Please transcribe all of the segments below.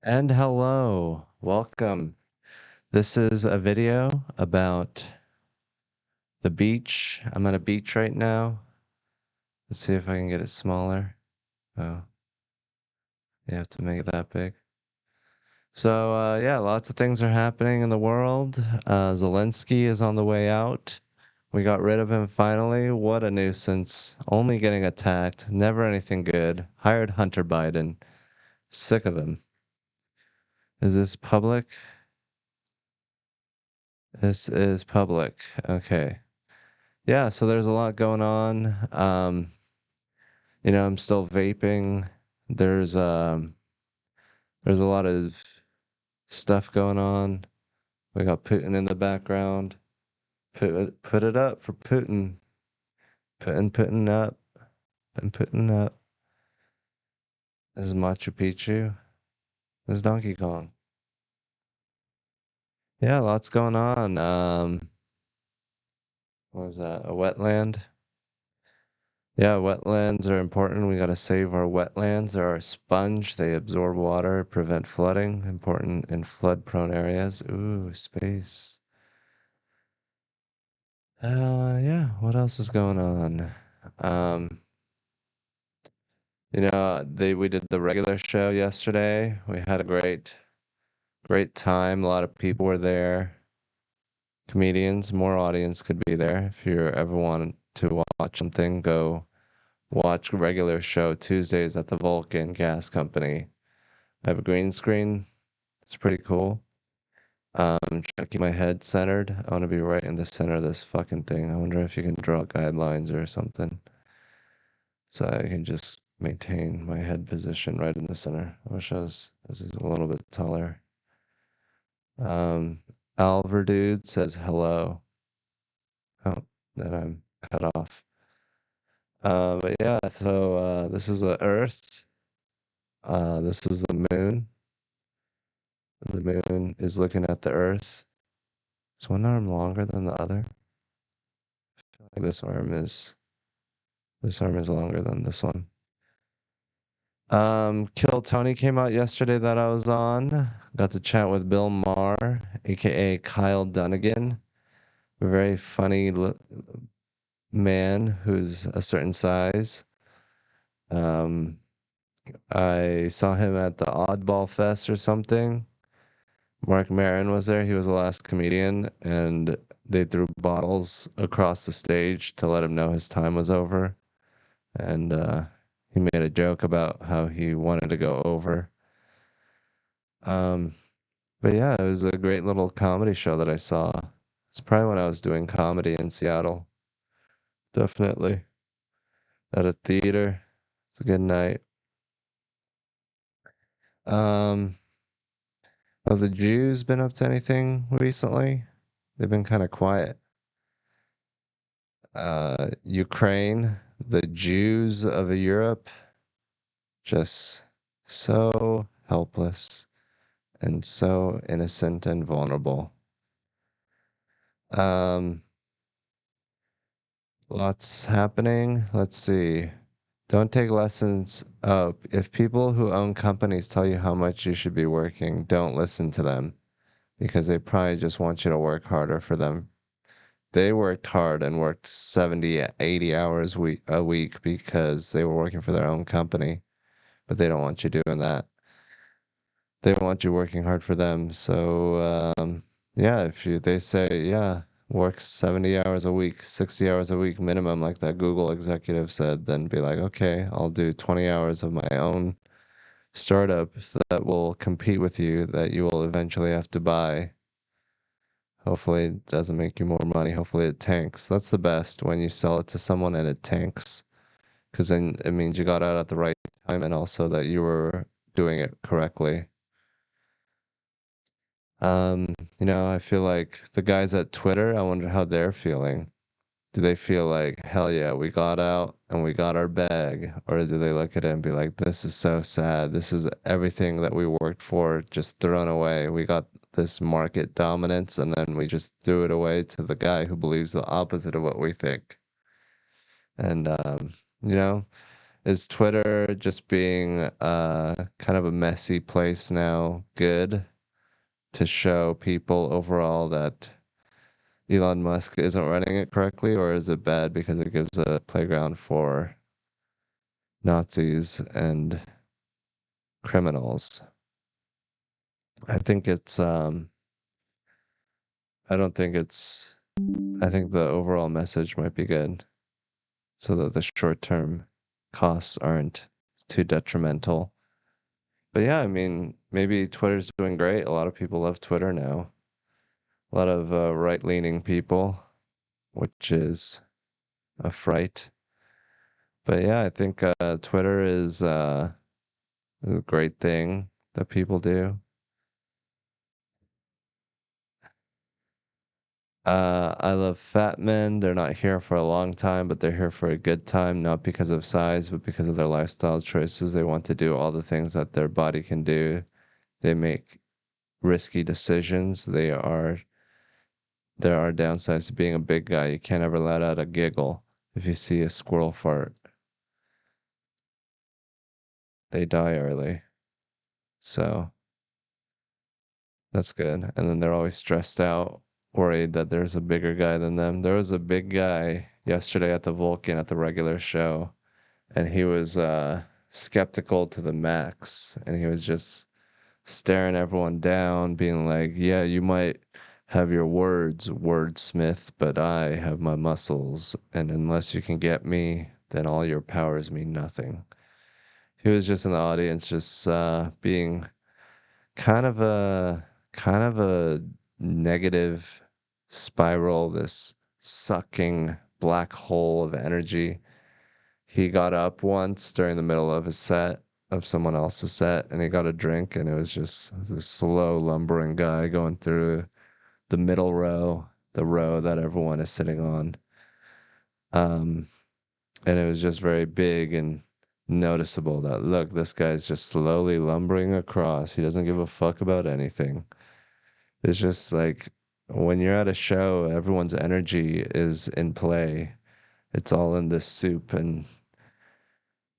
And hello, welcome. This is a video about the beach. I'm at a beach right now. Let's see if I can get it smaller. Oh, you have to make it that big. So, yeah, lots of things are happening in the world. Zelensky is on the way out. We got rid of him finally. What a nuisance. Only getting attacked. Never anything good. Hired Hunter Biden. Sick of him. Is this public? This is public. Okay. Yeah, so there's a lot going on. I'm still vaping. There's um there's a lot of stuff going on. We got Putin in the background. Put it up for Putin. Putin up. And Putin up. This is Machu Picchu. This is Donkey Kong. Yeah, lots going on. What was that? A wetland? Yeah, wetlands are important. We got to save our wetlands. They're our sponge. They absorb water, prevent flooding. Important in flood-prone areas. Ooh, space. Yeah, what else is going on? Um, we did the regular show yesterday. We had a great time. A lot of people were there. Comedians, more audience could be there. If you ever want to watch something, go watch regular show Tuesdays at the Vulcan Gas Company. I have a green screen. It's pretty cool. Trying to keep my head centered. I want to be right in the center of this fucking thing. I wonder if you can draw guidelines or something so I can just maintain my head position right in the center. I wish this is a little bit taller. Um, Alver Dude says hello. Oh, then I'm cut off. But yeah, so this is the Earth. This is the moon. The moon is looking at the Earth. Is one arm longer than the other? I feel like this arm is longer than this one. Kill Tony came out yesterday that I was on. Got to chat with Bill Maher, aka Kyle Dunnigan. A very funny man who's a certain size. Um, I saw him at the Oddball Fest or something. Mark Maron was there. He was the last comedian, and they threw bottles across the stage to let him know his time was over. And he made a joke about how he wanted to go over. Um, but yeah, it was a great little comedy show that I saw. It's probably when I was doing comedy in Seattle. Definitely at a theater. It's a good night. Um, have the Jews been up to anything recently? They've been kind of quiet. Ukraine, the Jews of Europe, just so helpless and so innocent and vulnerable. Um, Lots happening. Let's see. Don't take lessons. Oh, if people who own companies tell you how much you should be working, don't listen to them because they probably just want you to work harder for them. They worked hard and worked 70, 80 hours a week because they were working for their own company, but they don't want you doing that. They want you working hard for them. So, yeah, they say, yeah, work 70 hours a week, 60 hours a week minimum, like that Google executive said, then be like, okay, I'll do 20 hours of my own startup that will compete with you, that you will eventually have to buy. Hopefully it doesn't make you more money. Hopefully it tanks. That's the best when you sell it to someone and it tanks, because then it means you got out at the right time and also that you were doing it correctly. I feel like the guys at Twitter, I wonder how they're feeling. Do they feel like, hell yeah, we got out and we got our bag? Or do they look at it and be like, this is so sad. This is everything that we worked for just thrown away. We got this market dominance and then we just threw it away to the guy who believes the opposite of what we think. And, you know, Is Twitter just being kind of a messy place now good to show people overall that Elon Musk isn't running it correctly, or is it bad because it gives a playground for Nazis and criminals? I think it's I don't think it's I think the overall message might be good so that the short-term costs aren't too detrimental. But yeah, I mean, maybe Twitter's doing great. A lot of people love Twitter now. A lot of right-leaning people, which is a fright. But yeah, I think Twitter is a great thing that people do. I love fat men. They're not here for a long time, but they're here for a good time, not because of size, but because of their lifestyle choices. They want to do all the things that their body can do. They make risky decisions. There are downsides to being a big guy. You can't ever let out a giggle. If you see a squirrel fart, they die early. So that's good. And then they're always stressed out, worried that there's a bigger guy than them. There was a big guy yesterday at the Vulcan at the regular show, and he was skeptical to the max, and he was just staring everyone down, being like, "Yeah, you might have your words, wordsmith, but I have my muscles, and unless you can get me, then all your powers mean nothing." He was just in the audience, just being kind of a kind of a negative spiral, this sucking black hole of energy. He got up once during the middle of a set of someone else's set, and he got a drink, and it was just this slow lumbering guy going through the middle row, the row that everyone is sitting on. Um, and it was just very big and noticeable that, look, this guy's just slowly lumbering across. He doesn't give a fuck about anything. It's just like when you're at a show, everyone's energy is in play. It's all in this soup, and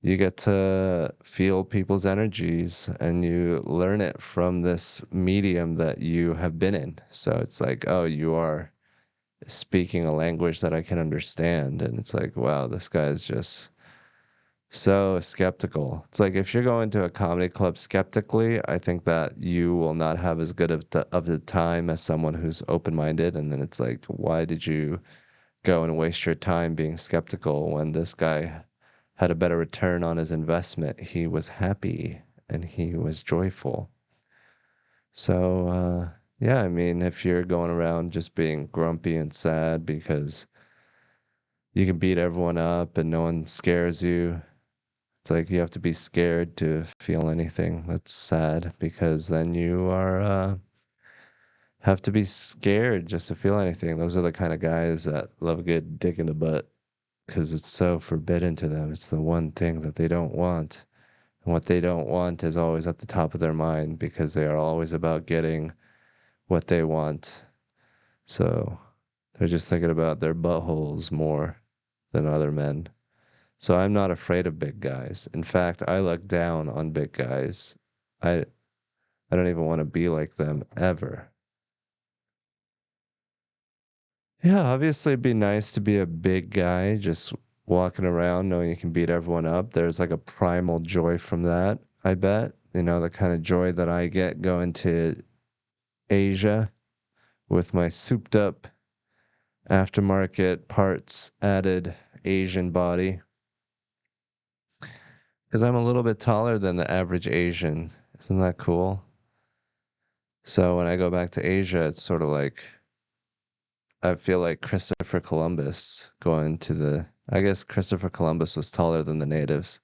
you get to feel people's energies and you learn it from this medium that you have been in. So it's like, oh, you are speaking a language that I can understand. And it's like, wow, this guy is just so skeptical. It's like if you're going to a comedy club skeptically, I think that you will not have as good of the time as someone who's open-minded. And then it's like, why did you go and waste your time being skeptical when this guy had a better return on his investment? He was happy and he was joyful. So, yeah, I mean, if you're going around just being grumpy and sad because you can beat everyone up and no one scares you, it's like you have to be scared to feel anything. That's sad because then you are have to be scared just to feel anything. Those are the kind of guys that love a good dick in the butt because it's so forbidden to them. It's the one thing that they don't want. And what they don't want is always at the top of their mind because they are always about getting what they want. So they're just thinking about their buttholes more than other men. So I'm not afraid of big guys. In fact, I look down on big guys. I I don't even want to be like them ever. Yeah, obviously it'd be nice to be a big guy, just walking around knowing you can beat everyone up. There's like a primal joy from that, I bet. You know, the kind of joy that I get going to Asia with my souped up aftermarket parts added Asian body. Because I'm a little bit taller than the average Asian. Isn't that cool? So when I go back to Asia, it's sort of like I feel like Christopher Columbus going to the. I guess Christopher Columbus was taller than the natives.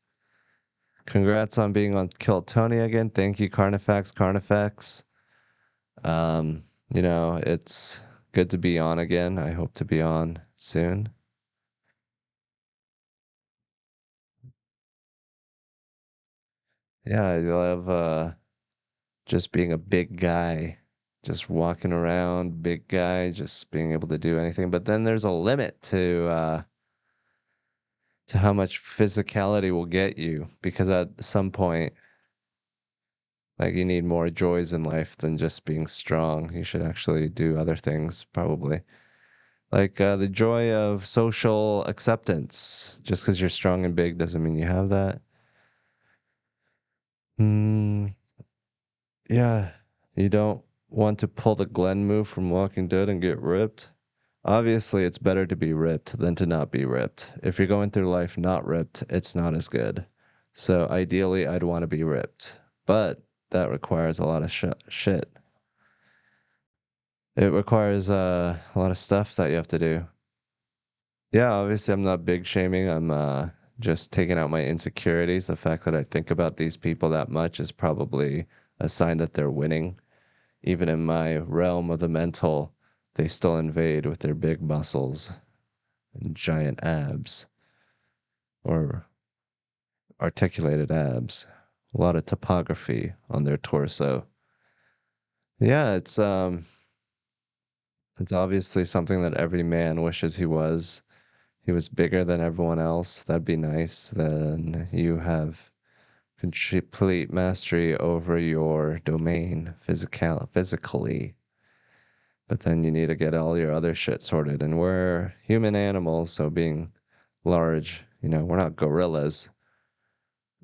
Congrats on being on Kill Tony again. Thank you, Carnifex. Carnifex. It's good to be on again. I hope to be on soon. Yeah, I love just being a big guy, just walking around, big guy, just being able to do anything. But then there's a limit to how much physicality will get you, because at some point, like, you need more joys in life than just being strong. You should actually do other things, probably. Like, the joy of social acceptance. Just because you're strong and big doesn't mean you have that. Mm, yeah, you don't want to pull the Glenn move from Walking Dead and get ripped. Obviously, it's better to be ripped than to not be ripped. If you're going through life not ripped, it's not as good. So ideally, I'd want to be ripped, but that requires a lot of shit. It requires a lot of stuff that you have to do. Yeah, obviously, I'm not big shaming. I'm just taking out my insecurities. The fact that I think about these people that much is probably a sign that they're winning. Even in my realm of the mental, they still invade with their big muscles and giant abs or articulated abs. A lot of topography on their torso. Yeah, it's obviously something that every man wishes he was. He was bigger than everyone else. That'd be nice. Then you have complete mastery over your domain physically. But then you need to get all your other shit sorted. And we're human animals, so being large, we're not gorillas.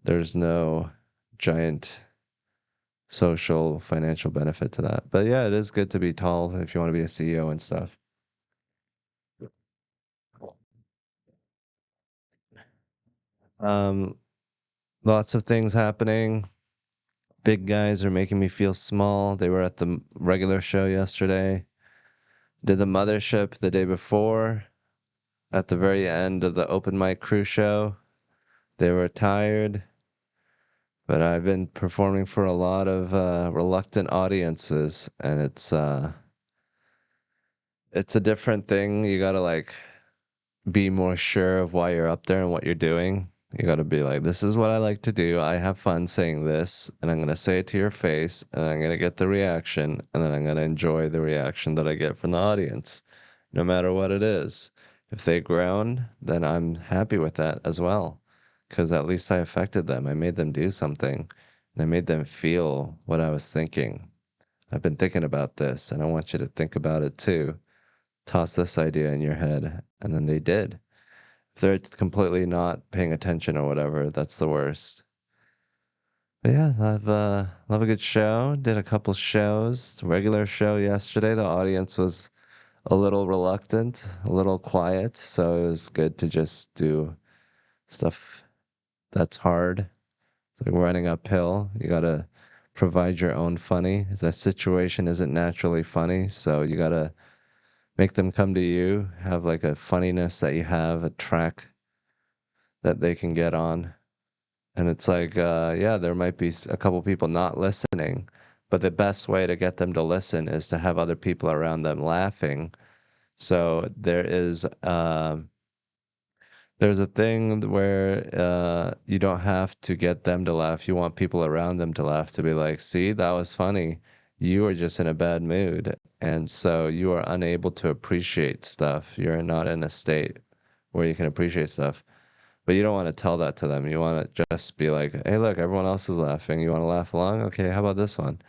There's no giant social financial benefit to that. But yeah, it is good to be tall if you want to be a CEO and stuff. Um, Lots of things happening. Big guys are making me feel small. They were at the regular show yesterday. Did the mothership the day before. At the very end of the open mic crew show, they were tired, but I've been performing for a lot of reluctant audiences, and it's a different thing. You gotta like be more sure of why you're up there and what you're doing. You gotta be like, this is what I like to do. I have fun saying this, and I'm gonna say it to your face, and I'm gonna get the reaction, and then I'm gonna enjoy the reaction that I get from the audience, no matter what it is. If they groan, then I'm happy with that as well, because at least I affected them. I made them do something, and I made them feel what I was thinking. I've been thinking about this, and I want you to think about it too. Toss this idea in your head, and then they did. If they're completely not paying attention or whatever, that's the worst. But yeah, I've love a good show. Did a couple shows. Regular show yesterday. The audience was a little reluctant, a little quiet, so it was good to just do stuff that's hard. It's like running uphill. You gotta provide your own funny. The situation isn't naturally funny, so you gotta make them come to you. Have like a funniness that you have, a track that they can get on. And it's like, yeah, there might be a couple people not listening, but the best way to get them to listen is to have other people around them laughing. So there's a thing where you don't have to get them to laugh. You want people around them to laugh, to be like, see, that was funny. You were just in a bad mood. And so you are unable to appreciate stuff. You're not in a state where you can appreciate stuff. But you don't want to tell that to them. You want to just be like, hey, look, everyone else is laughing. You want to laugh along? Okay, how about this one?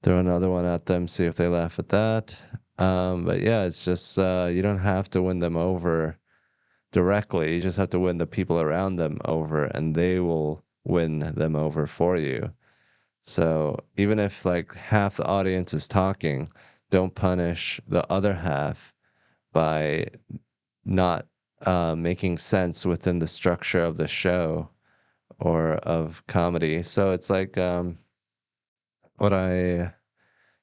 Throw another one at them, see if they laugh at that. But yeah, it's just you don't have to win them over directly. You just have to win the people around them over, and they will win them over for you. So even if like half the audience is talking, don't punish the other half by not making sense within the structure of the show or of comedy. So it's like what I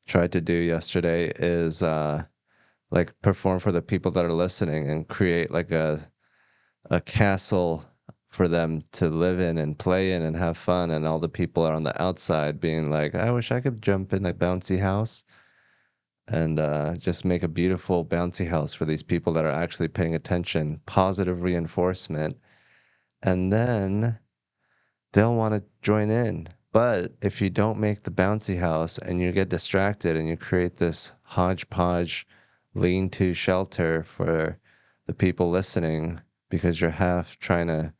tried to do yesterday is like perform for the people that are listening and create like a castle for them to live in and play in and have fun, and all the people are on the outside being like, I wish I could jump in the bouncy house, and just make a beautiful bouncy house for these people that are actually paying attention, positive reinforcement, and then they'll want to join in. But if you don't make the bouncy house and you get distracted and you create this hodgepodge lean-to shelter for the people listening because you're half trying to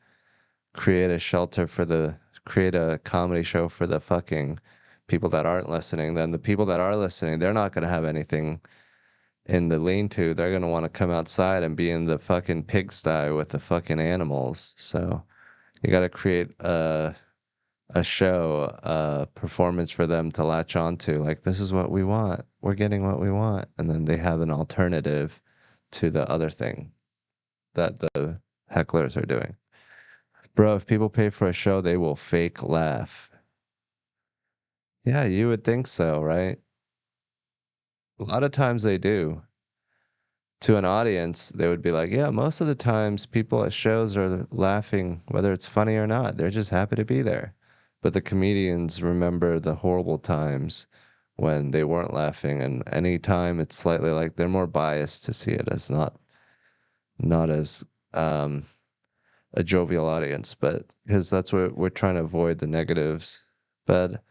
create a comedy show for the fucking people that aren't listening. Then the people that are listening, they're not gonna have anything in the lean-to. They're gonna want to come outside and be in the fucking pigsty with the fucking animals. So you got to create a show, a performance for them to latch onto. Like, this is what we want. We're getting what we want. And then they have an alternative to the other thing that the hecklers are doing. Bro, if people pay for a show, they will fake laugh. Yeah, you would think so, right? A lot of times they do. To an audience, they would be like, yeah, most of the times people at shows are laughing, whether it's funny or not. They're just happy to be there. But the comedians remember the horrible times when they weren't laughing, and any time it's slightly like they're more biased to see it as not as um a jovial audience, but because that's what we're trying to avoid the negatives. But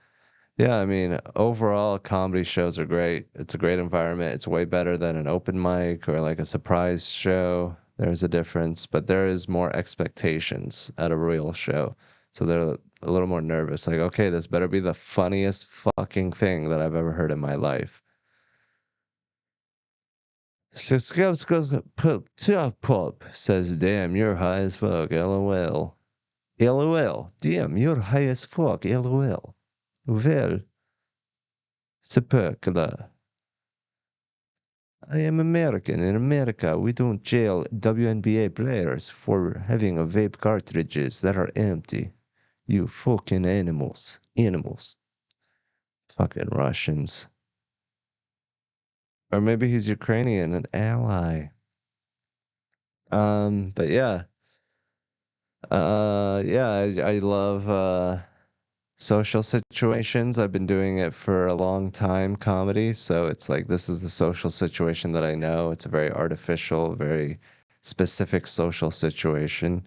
yeah, I mean, overall, comedy shows are great. It's a great environment. It's way better than an open mic or like a surprise show. There's a difference, but there is more expectations at a real show. So they're a little more nervous. Like, okay, this better be the funniest fucking thing that I've ever heard in my life. Pop says, damn, you're high as fuck. LOL. LOL. Damn, you're high as fuck. LOL. Well, spökla. I am American. In America, we don't jail WNBA players for having a vape cartridges that are empty. You fucking animals. Animals. Fucking Russians. Or maybe he's Ukrainian, an ally. But yeah. Yeah, I love social situations. I've been doing it for a long time, comedy. So it's like this is the social situation that I know. It's a very artificial, very specific social situation.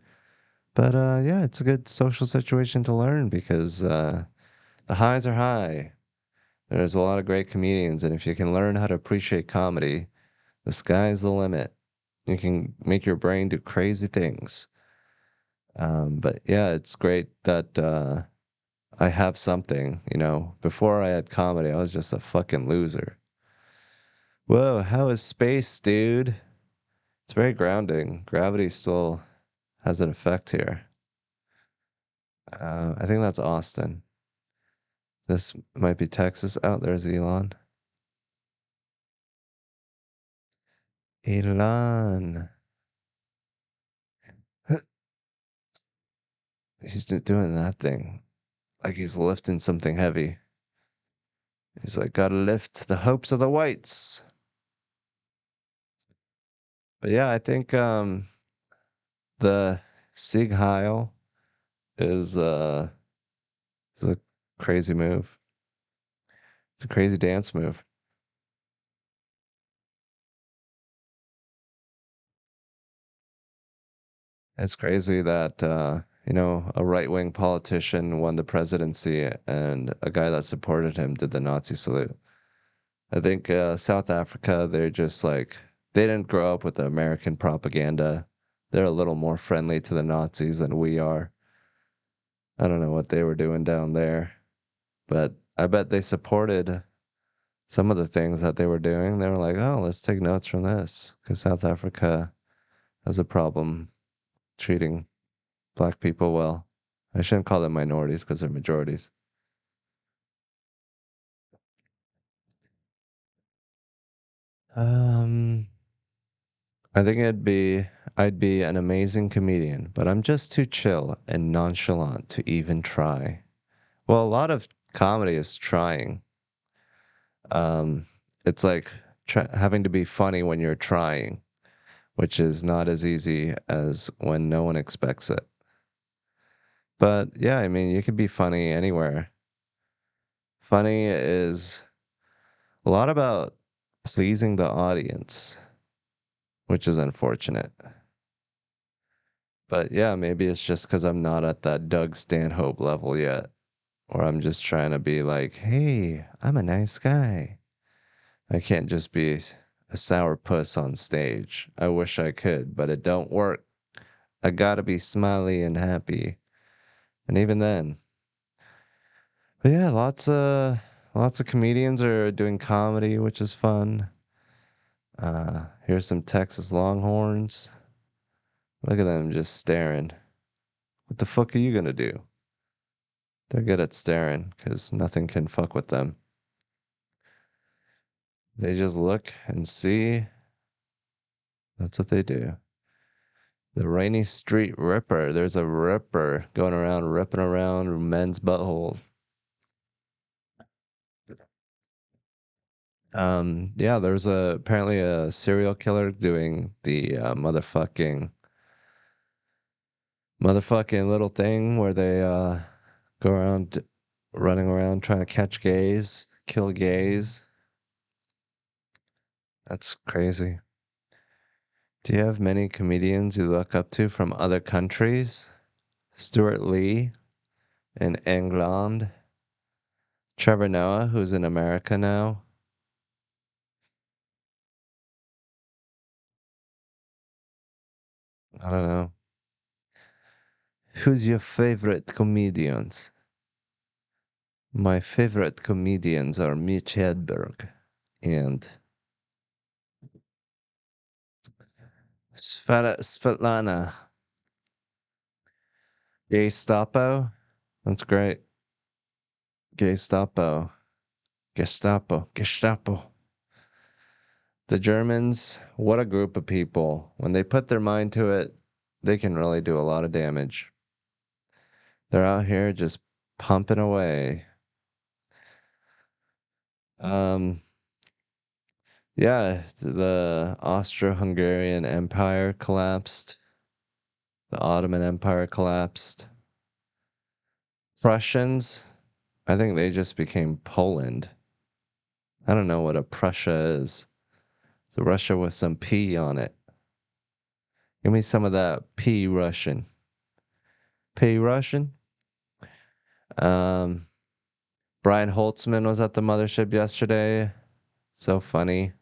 But yeah, it's a good social situation to learn because the highs are high. There's a lot of great comedians, and if you can learn how to appreciate comedy, the sky's the limit. You can make your brain do crazy things. But yeah, it's great that I have something, you know. Before I had comedy, I was just a fucking loser. Whoa, how is space, dude? It's very grounding. Gravity still has an effect here. I think that's Austin. This might be Texas. Oh, there's Elon. Elon. He's doing that thing. Like he's lifting something heavy. He's like, gotta lift the hopes of the whites. But yeah, I think the Sieg Heil is a crazy move. It's a crazy dance move. It's crazy that you know, a right-wing politician won the presidency and a guy that supported him did the Nazi salute. I think South Africa, they're just like they didn't grow up with the American propaganda. They're a little more friendly to the Nazis than we are. I don't know what they were doing down there, but I bet they supported some of the things that they were doing. They were like, "Oh, let's take notes from this," because South Africa has a problem treating black people well. I shouldn't call them minorities because they're majorities. Um, I think I'd be an amazing comedian, but I'm just too chill and nonchalant to even try. Well, a lot of comedy is trying. Um, it's like having to be funny when you're trying, which is not as easy as when no one expects it. But yeah, I mean, you can be funny anywhere. Funny is a lot about pleasing the audience, which is unfortunate. But yeah, maybe it's just because I'm not at that Doug Stanhope level yet, or I'm just trying to be like, hey, I'm a nice guy. I can't just be a sour puss on stage. I wish I could, but it don't work. I gotta be smiley and happy. And even then, but yeah, lots of comedians are doing comedy, which is fun. Here's some Texas Longhorns. Look at them just staring. What the fuck are you gonna do? They're good at staring because nothing can fuck with them. They just look and see. That's what they do. The Rainy Street Ripper. There's a ripper going around ripping around men's buttholes. Yeah, there's apparently a serial killer doing the motherfucking little thing where they go around running around trying to catch gays, kill gays. That's crazy. Do you have many comedians you look up to from other countries? Stuart Lee in England, Trevor Noah, who's in America now. I don't know. Who's your favorite comedians? My favorite comedians are Mitch Hedberg and Svetlana Gestapo. That's great. Gestapo. Gestapo. Gestapo. The Germans, what a group of people. When they put their mind to it, they can really do a lot of damage. They're out here just pumping away. Um, yeah, the Austro-Hungarian Empire collapsed. The Ottoman Empire collapsed. Prussians, I think they just became Poland. I don't know what a Prussia is. It's a Russia with some P on it. Give me some of that P Russian. P Russian? Um, Brian Holtzman was at the mothership yesterday. So funny.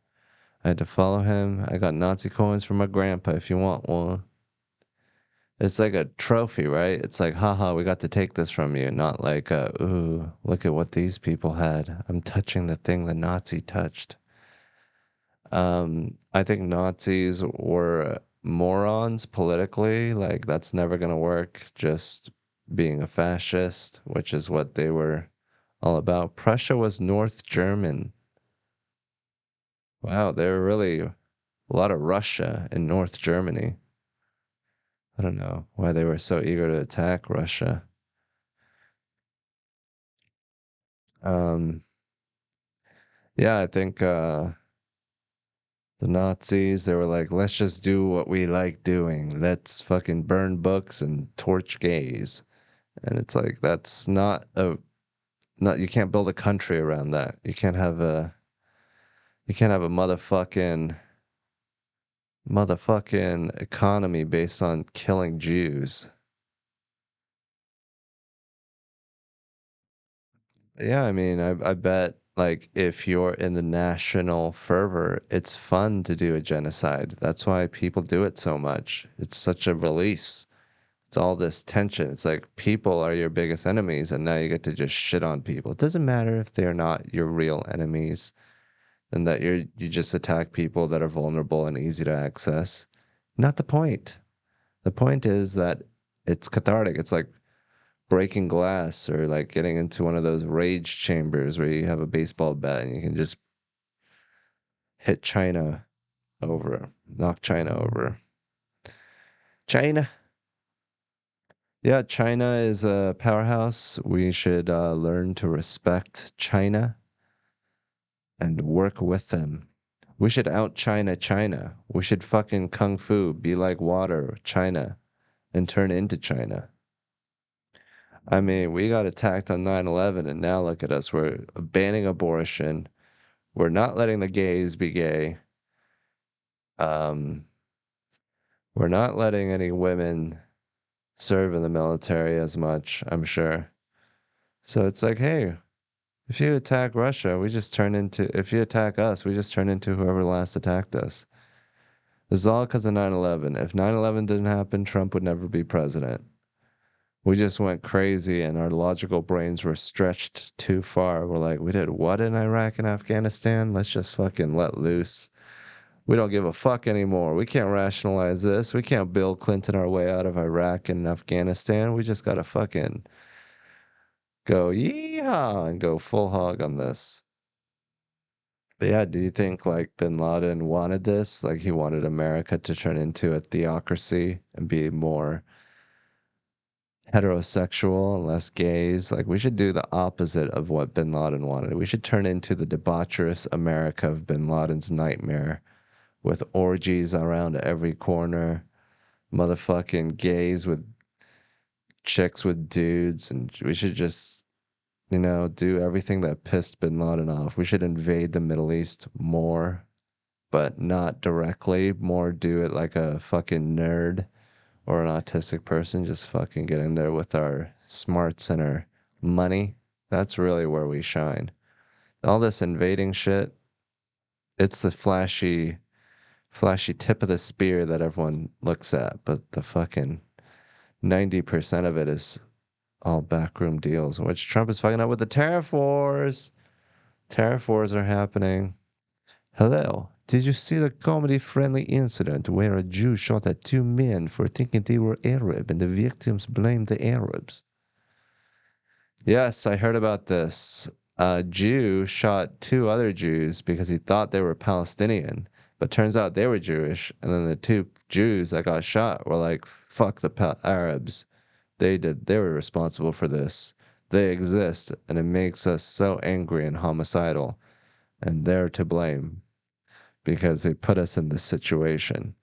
I had to follow him. I got Nazi coins from my grandpa if you want one. It's like a trophy, right? It's like, haha, we got to take this from you. Not like, ooh, look at what these people had. I'm touching the thing the Nazi touched. I think Nazis were morons politically. Like, that's never gonna work. Just being a fascist, which is what they were all about. Prussia was North German. Wow, they were really a lot of Russia in North Germany. I don't know why they were so eager to attack Russia. Um, yeah, I think the Nazis, they were like, let's just do what we like doing. Let's fucking burn books and torch gays. And it's like that's not you can't build a country around that. You can't have a motherfucking economy based on killing Jews. Yeah, I mean, I bet like if you're in the national fervor, it's fun to do a genocide. That's why people do it so much. It's such a release. It's all this tension. It's like people are your biggest enemies, and now you get to just shit on people. It doesn't matter if they're not your real enemies, and that you just attack people that are vulnerable and easy to access. Not the point. The point is that it's cathartic. It's like breaking glass or like getting into one of those rage chambers where you have a baseball bat and you can just hit China over, knock China over. China. Yeah, China is a powerhouse. We should learn to respect China and work with them. We should out China China. We should fucking kung fu, be like water, China, and turn into China. I mean, we got attacked on 9/11 and now look at us. We're banning abortion. We're not letting the gays be gay. Um, we're not letting any women serve in the military as much, I'm sure. So it's like, hey, if you attack Russia, we just turn into, if you attack us, we just turn into whoever last attacked us. It's all because of 9/11. If 9/11 didn't happen, Trump would never be president. We just went crazy and our logical brains were stretched too far. We're like, we did what in Iraq and Afghanistan? Let's just fucking let loose. We don't give a fuck anymore. We can't rationalize this. We can't Bill Clinton our way out of Iraq and Afghanistan. We just gotta fucking go yeehaw and go full hog on this. But yeah, do you think like bin Laden wanted this? Like he wanted America to turn into a theocracy and be more heterosexual and less gays? Like we should do the opposite of what bin Laden wanted. We should turn into the debaucherous America of bin Laden's nightmare with orgies around every corner, motherfucking gays with chicks with dudes, and we should just, do everything that pissed bin Laden off. We should invade the Middle East more, but not directly, more do it like a fucking nerd or an autistic person, just fucking get in there with our smarts and our money. That's really where we shine. All this invading shit, it's the flashy tip of the spear that everyone looks at, but the fucking 90% of it is all backroom deals, which Trump is fucking up with the tariff wars. Tariff wars are happening. Hello. Did you see the comedy-friendly incident where a Jew shot at two men for thinking they were Arab and the victims blamed the Arabs? Yes, I heard about this. A Jew shot two other Jews because he thought they were Palestinian, but turns out they were Jewish. And then the two Jews that got shot were like, fuck the Arabs. They were responsible for this. They exist, and it makes us so angry and homicidal, and they're to blame because they put us in this situation.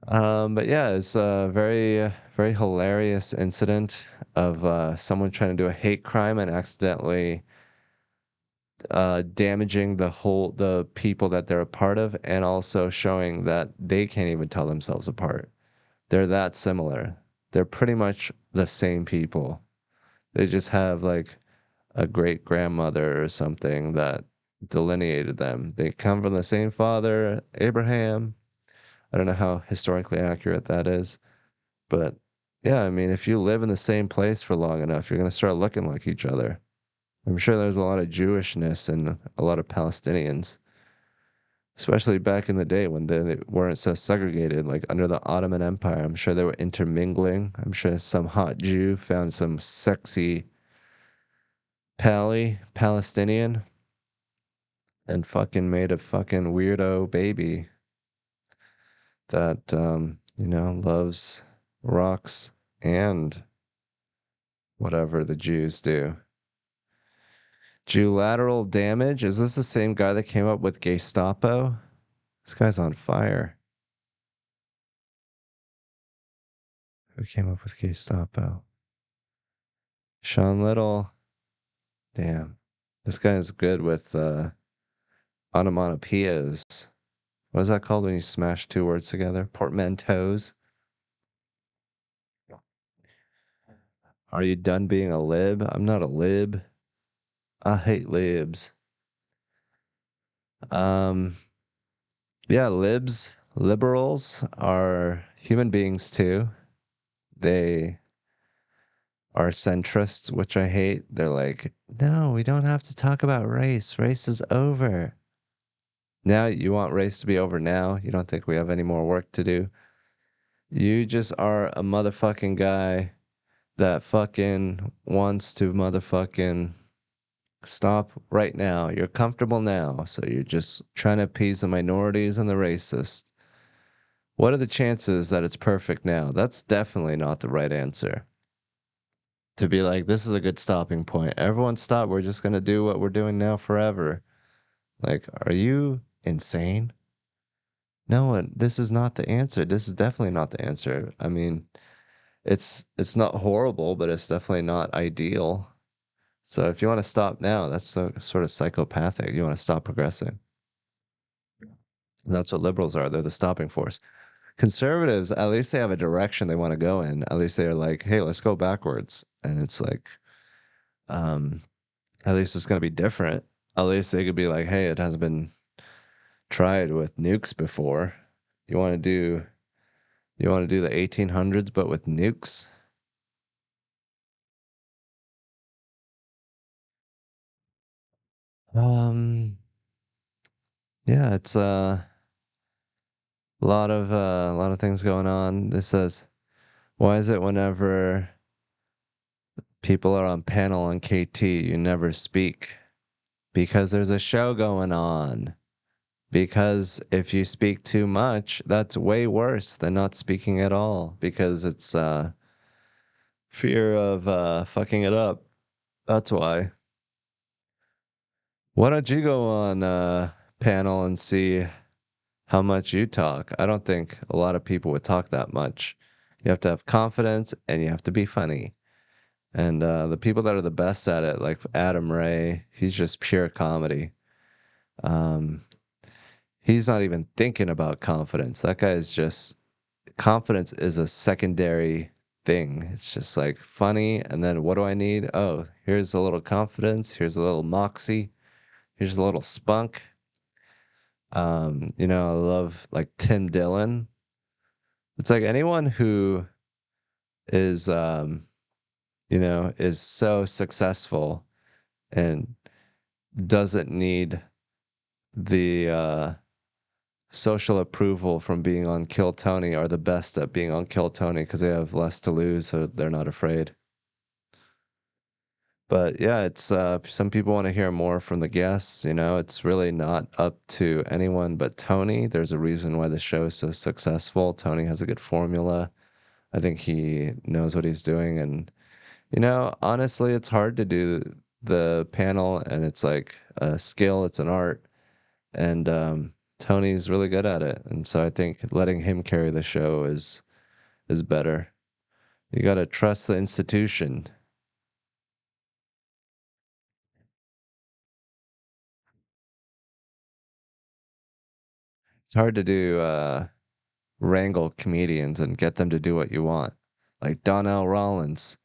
But yeah, it's a very hilarious incident of someone trying to do a hate crime and accidentally damaging the people that they're a part of, and also showing that they can't even tell themselves apart. They're that similar. They're pretty much the same people. They just have like a great grandmother or something that delineated them. They come from the same father, Abraham. I don't know how historically accurate that is, but yeah, I mean, if you live in the same place for long enough, you're going to start looking like each other. I'm sure there's a lot of Jewishness and a lot of Palestinians, especially back in the day when they weren't so segregated, like under the Ottoman Empire. I'm sure they were intermingling. I'm sure some hot Jew found some sexy Palestinian and fucking made a fucking weirdo baby that loves rocks and whatever the Jews do. Jew damage? Is this the same guy that came up with Gestapo? This guy's on fire. Who came up with Gestapo? Sean Little. Damn. This guy is good with onomatopoeias. What is that called when you smash two words together? Portmanteaus. Are you done being a lib? I'm not a lib. I hate libs. Um, yeah, liberals are human beings too. They are centrists, which I hate. They're like, no, we don't have to talk about race. Race is over. Now you want race to be over now? You don't think we have any more work to do? You just are a motherfucking guy that fucking wants to motherfucking stop right now. You're comfortable now, so you're just trying to appease the minorities and the racists. What are the chances that it's perfect now? That's definitely not the right answer. To be like, this is a good stopping point. Everyone stop. We're just going to do what we're doing now forever. Like, are you insane? No, this is not the answer. This is definitely not the answer. I mean, it's not horrible, but it's definitely not ideal. So if you want to stop now, that's sort of psychopathic. You want to stop progressing. That's what liberals are. They're the stopping force. Conservatives, at least they have a direction they want to go in. At least they're like, hey, let's go backwards. And it's like, um, at least it's going to be different. At least they could be like, hey, it hasn't been tried with nukes before. You want to do you want to do the 1800s but with nukes? Um yeah, it's a lot of things going on. This says, why is it whenever people are on panel on KT, you never speak? Because there's a show going on. Because if you speak too much, that's way worse than not speaking at all. Because it's fear of fucking it up. That's why. Why don't you go on panel and see how much you talk? I don't think a lot of people would talk that much. You have to have confidence and you have to be funny. And the people that are the best at it, like Adam Ray, he's just pure comedy. Um, he's not even thinking about confidence. That guy is just confidence is a secondary thing. It's just like funny. And then what do I need? Oh, here's a little confidence. Here's a little moxie. Here's a little spunk. I love like Tim Dillon. It's like anyone who is, is so successful and doesn't need the social approval from being on Kill Tony are the best at being on Kill Tony because they have less to lose, so they're not afraid. But yeah, it's some people want to hear more from the guests, it's really not up to anyone but Tony. There's a reason why the show is so successful. Tony has a good formula. I think he knows what he's doing. And, honestly, it's hard to do the panel and it's like a skill, it's an art. And Tony's really good at it. And so I think letting him carry the show is better. You got to trust the institution. It's hard to do wrangle comedians and get them to do what you want. Like Donnell Rollins,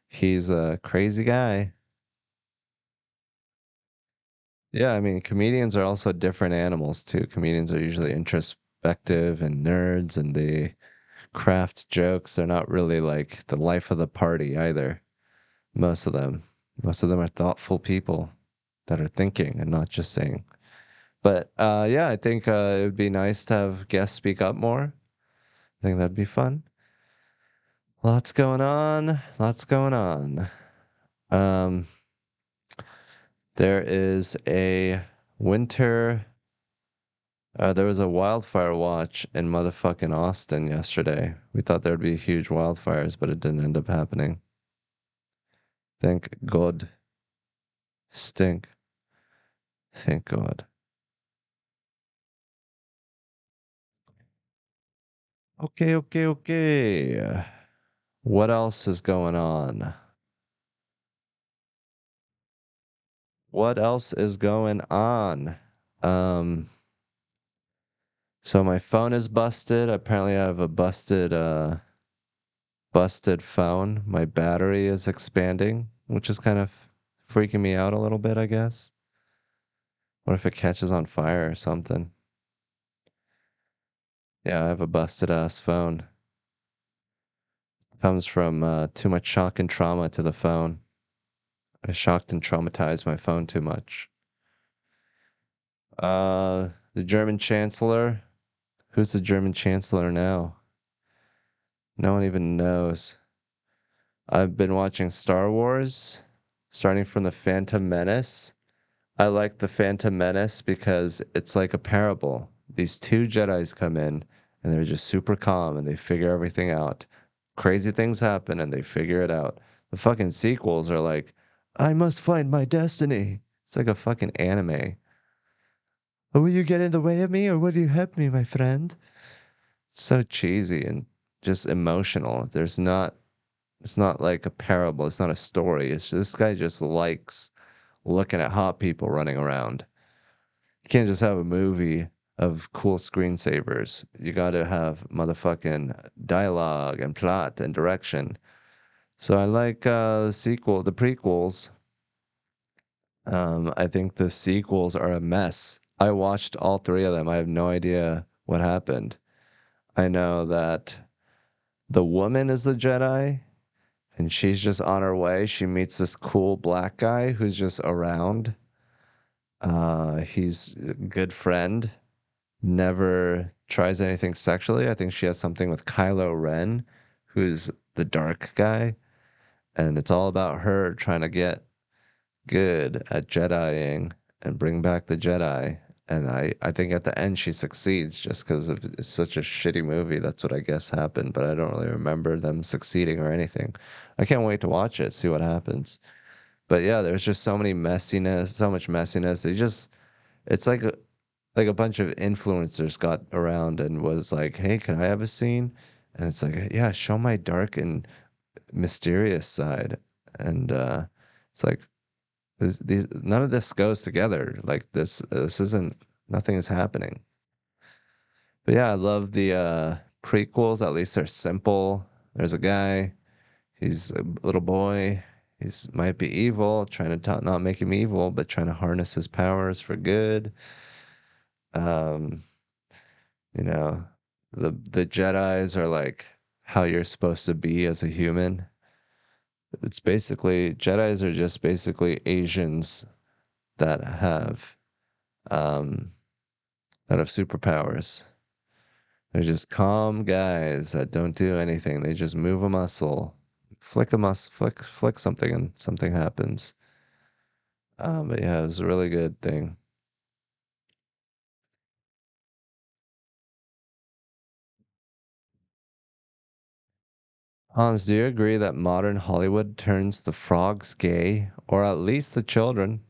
he's a crazy guy. Yeah, I mean, comedians are also different animals too. Comedians are usually introspective and nerds and they craft jokes. They're not really like the life of the party either. Most of them. Most of them are thoughtful people that are thinking and not just saying. But yeah, I think it would be nice to have guests speak up more. I think that'd be fun. Lots going on. Lots going on. Um, there is a winter. There was a wildfire watch in motherfucking Austin yesterday. We thought there'd be huge wildfires, but it didn't end up happening. Thank God. Stink. Thank God. Okay, okay, okay. What else is going on? What else is going on? Um, so my phone is busted. Apparently I have a busted phone. My battery is expanding, which is kind of freaking me out a little bit, I guess. What if it catches on fire or something? Yeah, I have a busted ass phone. Comes from too much shock and trauma to the phone. I shocked and traumatized my phone too much. The German chancellor. Who's the German chancellor now? No one even knows. I've been watching Star Wars, starting from the Phantom Menace. I like the Phantom Menace because it's like a parable. These two Jedis come in and they're just super calm and they figure everything out. Crazy things happen and they figure it out. The fucking sequels are like, I must find my destiny. It's like a fucking anime. Oh, will you get in the way of me or will you help me, my friend? It's so cheesy and just emotional. It's not like a parable. It's not a story. It's this guy just likes looking at hot people running around. You can't just have a movie of cool screensavers. You got to have motherfucking dialogue and plot and direction. So I like the prequels. I think the sequels are a mess. I watched all three of them. I have no idea what happened. I know that the woman is the Jedi, and she's just on her way. She meets this cool black guy who's just around. He's a good friend, never tries anything sexually. I think she has something with Kylo Ren, who's the dark guy, and it's all about her trying to get good at Jediing and bring back the Jedi. And I think at the end she succeeds just because of it's such a shitty movie. That's what I guess happened, but I don't really remember them succeeding or anything. I can't wait to watch it, see what happens. But yeah, there's just so many messiness, so much messiness. It's like a bunch of influencers got around and was like, "Hey, can I have a scene?" And it's like, "Yeah, show my dark and mysterious side." And it's like these none of this goes together. Like this isn't nothing is happening. But yeah, I love the prequels. At least they're simple. There's a guy. He's a little boy. He's might be evil, trying to not make him evil, but trying to harness his powers for good. Um, you know, the Jedis are like how you're supposed to be as a human. It's basically Jedis are just basically Asians that um have superpowers. They're just calm guys that don't do anything. They just move a muscle, flick something, and something happens. But yeah, it was a really good thing. Hans, do you agree that modern Hollywood turns the frogs gay, or at least the children?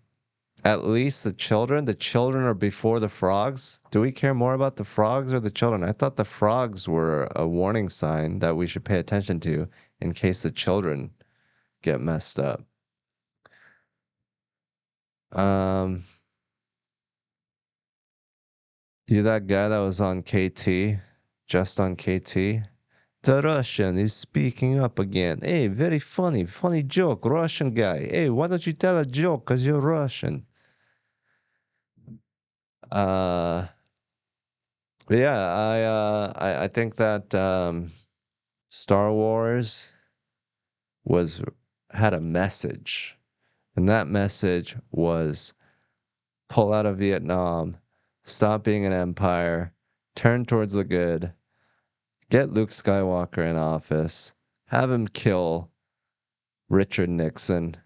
At least the children? The children are before the frogs? Do we care more about the frogs or the children? I thought the frogs were a warning sign that we should pay attention to in case the children get messed up. Um, you that guy that was on KT, just on KT? The Russian is speaking up again. Hey, very funny, funny joke, Russian guy. Hey, why don't you tell a joke? Cause you're Russian. Uh, but yeah, I think that Star Wars was had a message, and that message was pull out of Vietnam, stop being an empire, turn towards the good, get Luke Skywalker in office, have him kill Richard Nixon.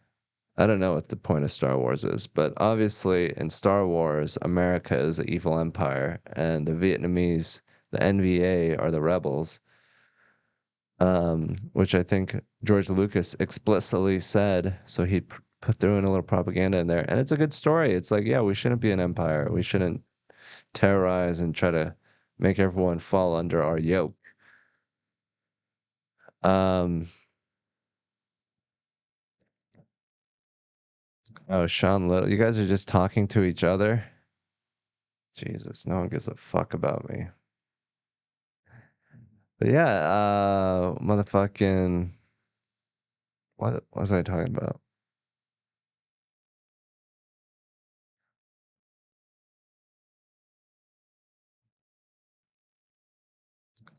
I don't know what the point of Star Wars is, but obviously in Star Wars, America is the evil empire, and the Vietnamese, the NVA, are the rebels. Which I think George Lucas explicitly said. So he put through in a little propaganda in there, and it's a good story. It's like, yeah, we shouldn't be an empire. We shouldn't terrorize and try to make everyone fall under our yoke. Um, oh, Sean Little, you guys are just talking to each other. Jesus, no one gives a fuck about me. But yeah, motherfucking, what was I talking about?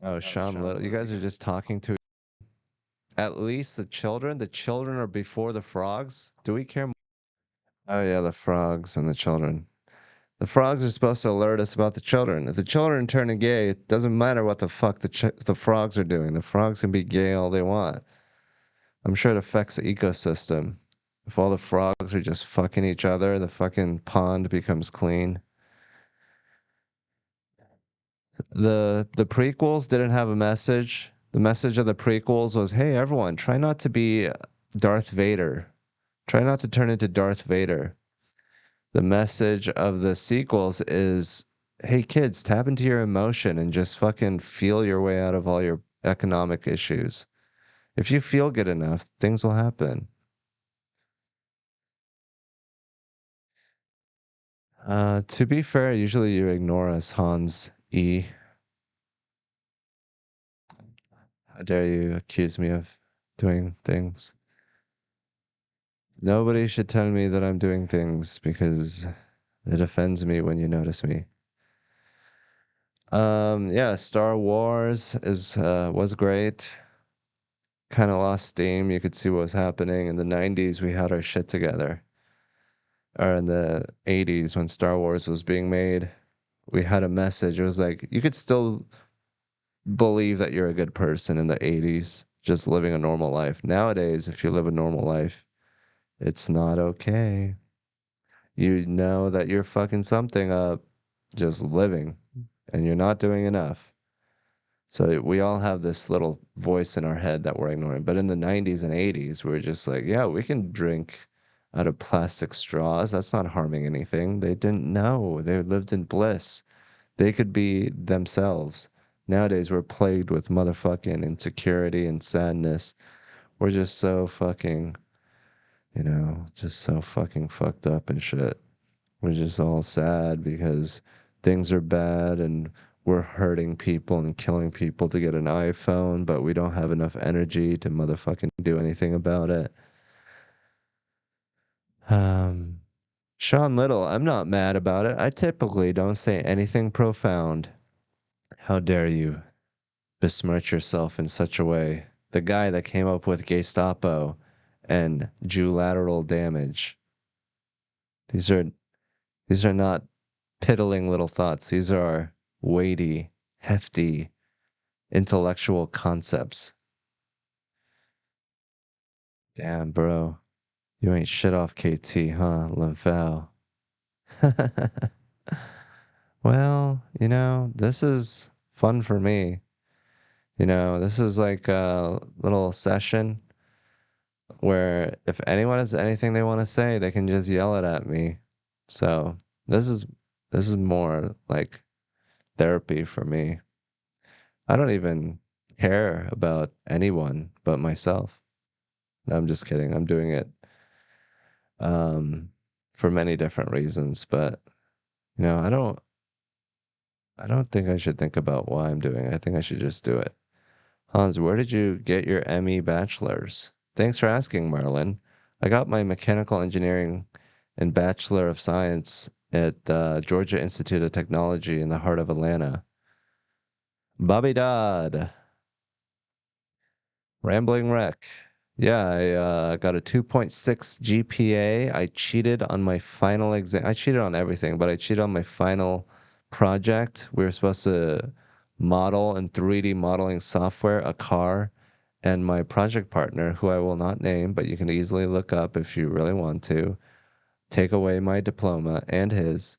Oh, Sean Little, you guys are just talking to at least the children are before the frogs. Do we care? Oh yeah, the frogs and the children. The frogs are supposed to alert us about the children. If the children turn gay, it doesn't matter what the fuck the frogs are doing. The frogs can be gay all they want. I'm sure it affects the ecosystem. If all the frogs are just fucking each other, the fucking pond becomes clean. The prequels didn't have a message. The message of the prequels was, "Hey everyone, try not to be Darth Vader. Try not to turn into Darth Vader." The message of the sequels is, hey kids, tap into your emotion and just fucking feel your way out of all your economic issues. If you feel good enough, things will happen. To be fair, usually you ignore us, Hans E. How dare you accuse me of doing things? Nobody should tell me that I'm doing things because It offends me when you notice me. Yeah, Star Wars is was great. Kind of lost steam. You could see what was happening in the 90s. We had our shit together. Or in the 80s when Star Wars was being made, we had a message. It was like you could still believe that you're a good person in the 80s, just living a normal life. Nowadays, if you live a normal life, it's not okay. You know that you're fucking something up just living and you're not doing enough. So we all have this little voice in our head that we're ignoring. But in the 90s and 80s, we were just like, yeah, we can drink out of plastic straws. That's not harming anything. They didn't know. They lived in bliss. They could be themselves. Nowadays, we're plagued with motherfucking insecurity and sadness. We're just so fucking, just so fucking fucked up and shit. We're just all sad because things are bad and we're hurting people and killing people to get an iPhone, but we don't have enough energy to motherfucking do anything about it. Um, Sean Little, I'm not mad about it. I typically don't say anything profound. How dare you besmirch yourself in such a way? The guy that came up with Gestapo and Jew lateral damage. These are these are not piddling little thoughts. These are weighty, hefty, intellectual concepts. Damn, bro. You ain't shit off KT, huh, Lamphal? Well, this is fun for me. This is like a little session where if anyone has anything they want to say, they can just yell it at me. So this is this is more like therapy for me. I don't even care about anyone but myself. No, I'm just kidding. I'm doing it um, for many different reasons, but you know, I don't I don't think I should think about why I'm doing it. I think I should just do it. Hans, where did you get your ME bachelor's? Thanks for asking, Marlon. I got my mechanical engineering and Bachelor of Science at Georgia Institute of Technology in the heart of Atlanta. Bobby Dodd. Rambling Wreck. Yeah, I got a 2.6 GPA. I cheated on my final exam. I cheated on everything, but I cheated on my final project. We were supposed to model in 3D modeling software a car, and my project partner, who I will not name, but you can easily look up if you really want to, take away my diploma and his.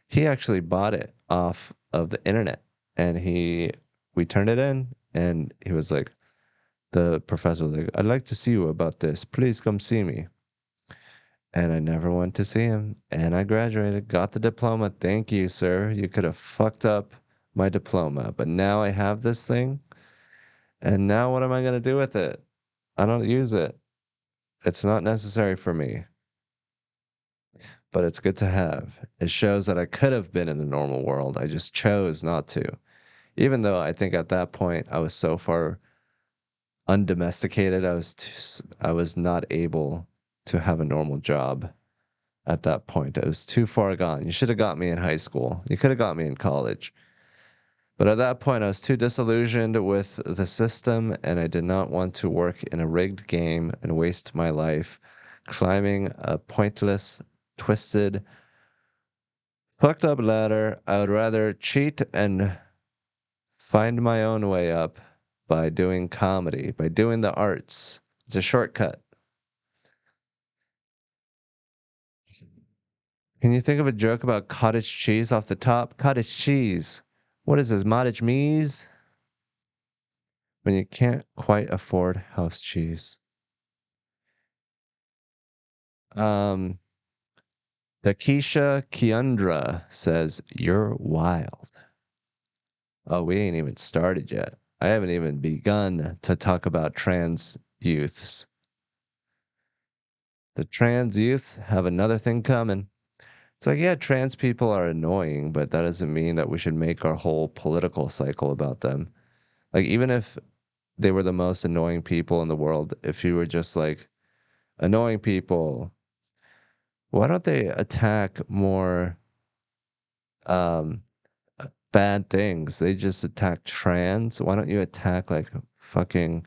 He actually bought it off of the internet, and we turned it in, and he was like, the professor was like, I'd like to see you about this. Please come see me. And I never went to see him. And I graduated, got the diploma. Thank you, sir. You could have fucked up my diploma. But now I have this thing. And now what am I going to do with it? I don't use it. It's not necessary for me, but it's good to have. It shows that I could have been in the normal world. I just chose not to. Even though I think at that point I was so far undomesticated, I was not able to have a normal job at that point. I was too far gone. You should have got me in high school. You could have got me in college. But at that point, I was too disillusioned with the system, and I did not want to work in a rigged game and waste my life climbing a pointless, twisted, fucked up ladder. I would rather cheat and find my own way up by doing comedy, by doing the arts. It's a shortcut. Can you think of a joke about cottage cheese off the top? Cottage cheese. What is this, cottage meese? When you can't quite afford house cheese. Um, the Keisha Keundra says, You're wild. Oh, we ain't even started yet. I haven't even begun to talk about trans youths. The trans youth have another thing coming. It's like, yeah, trans people are annoying, but that doesn't mean that we should make our whole political cycle about them. Like, even if they were the most annoying people in the world, if you were just like, annoying people, why don't they attack more? um, bad things. They just attack trans. Why don't you attack like fucking,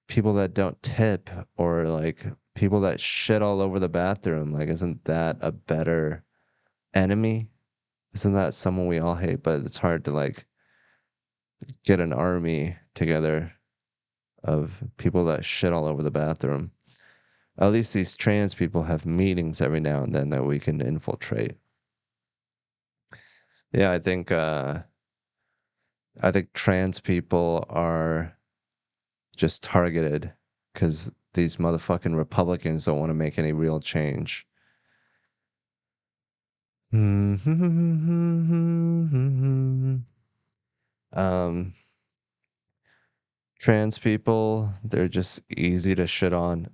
people that don't tip or like people that shit all over the bathroom? Like, isn't that a better enemy? Isn't that someone we all hate? But it's hard to like get an army together of people that shit all over the bathroom. At least these trans people have meetings every now and then that we can infiltrate. Yeah, I think trans people are just targeted because these motherfucking Republicans don't want to make any real change. um, Trans people, they're just easy to shit on.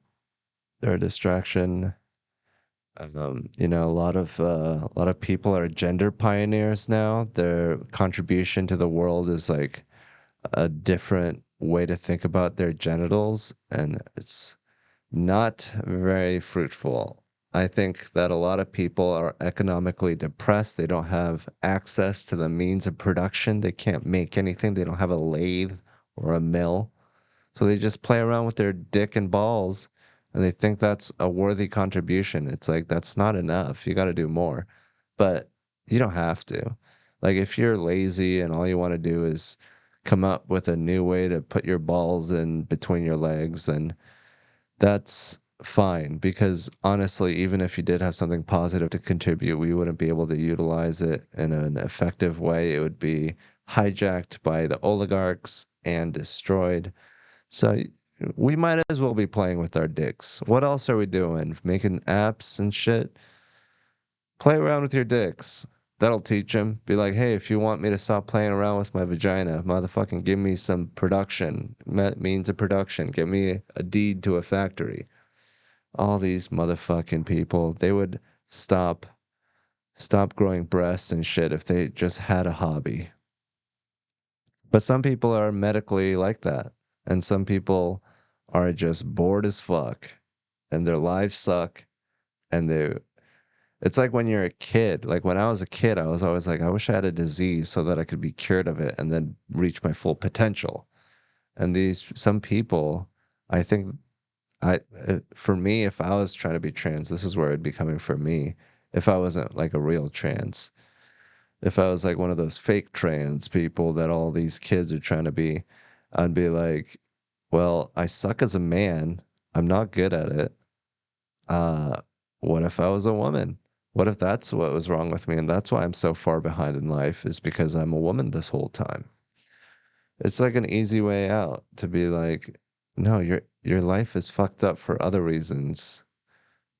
They're a distraction. A lot of people are gender pioneers now. Their contribution to the world is like a different way to think about their genitals, and it's not very fruitful. I think that a lot of people are economically depressed. They don't have access to the means of production. They can't make anything. They don't have a lathe or a mill. So they just play around with their dick and balls and they think that's a worthy contribution. It's like that's not enough. You got to do more. But you don't have to. Like if you're lazy and all you want to do is come up with a new way to put your balls in between your legs, then that's fine because honestly, even if you did have something positive to contribute, we wouldn't be able to utilize it in an effective way. It would be hijacked by the oligarchs and destroyed. So we might as well be playing with our dicks. What else are we doing? Making apps and shit? Play around with your dicks. That'll teach them. Be like, hey, if you want me to stop playing around with my vagina, motherfucking give me some production, means of production. Get me a deed to a factory. All these motherfucking people, they would stop growing breasts and shit if they just had a hobby. But some people are medically like that. And some people are just bored as fuck and their lives suck. And it's like when you're a kid. Like when I was a kid, I was always like, I wish I had a disease so that I could be cured of it and then reach my full potential. And some people, I think for me, if I was trying to be trans, this is where it'd be coming for me. If I wasn't like a real trans, if I was like one of those fake trans people that all these kids are trying to be, I'd be like, well, I suck as a man. I'm not good at it. Uh, what if I was a woman? What if that's what was wrong with me? And that's why I'm so far behind in life is because I'm a woman this whole time. It's like an easy way out to be like, no, your life is fucked up for other reasons,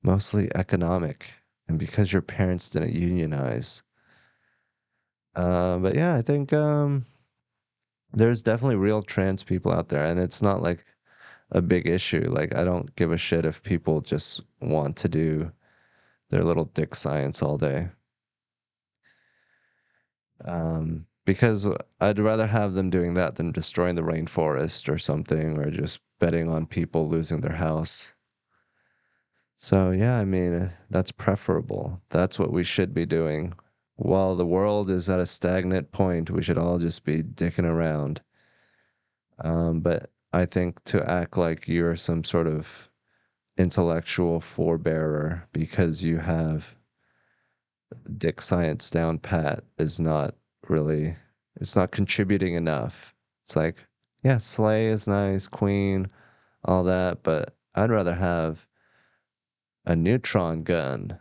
mostly economic, and because your parents didn't unionize. But yeah, I think there's definitely real trans people out there, and it's not like a big issue. Like, I don't give a shit if people just want to do their little dick science all day. Because I'd rather have them doing that than destroying the rainforest or something, or just betting on people losing their house. So, yeah, I mean, that's preferable. That's what we should be doing. While the world is at a stagnant point, we should all just be dicking around. But I think to act like you're some sort of intellectual forebearer because you have dick science down pat is not really, it's not contributing enough. It's like, yeah, Slay is nice, Queen, all that, but I'd rather have a neutron gun.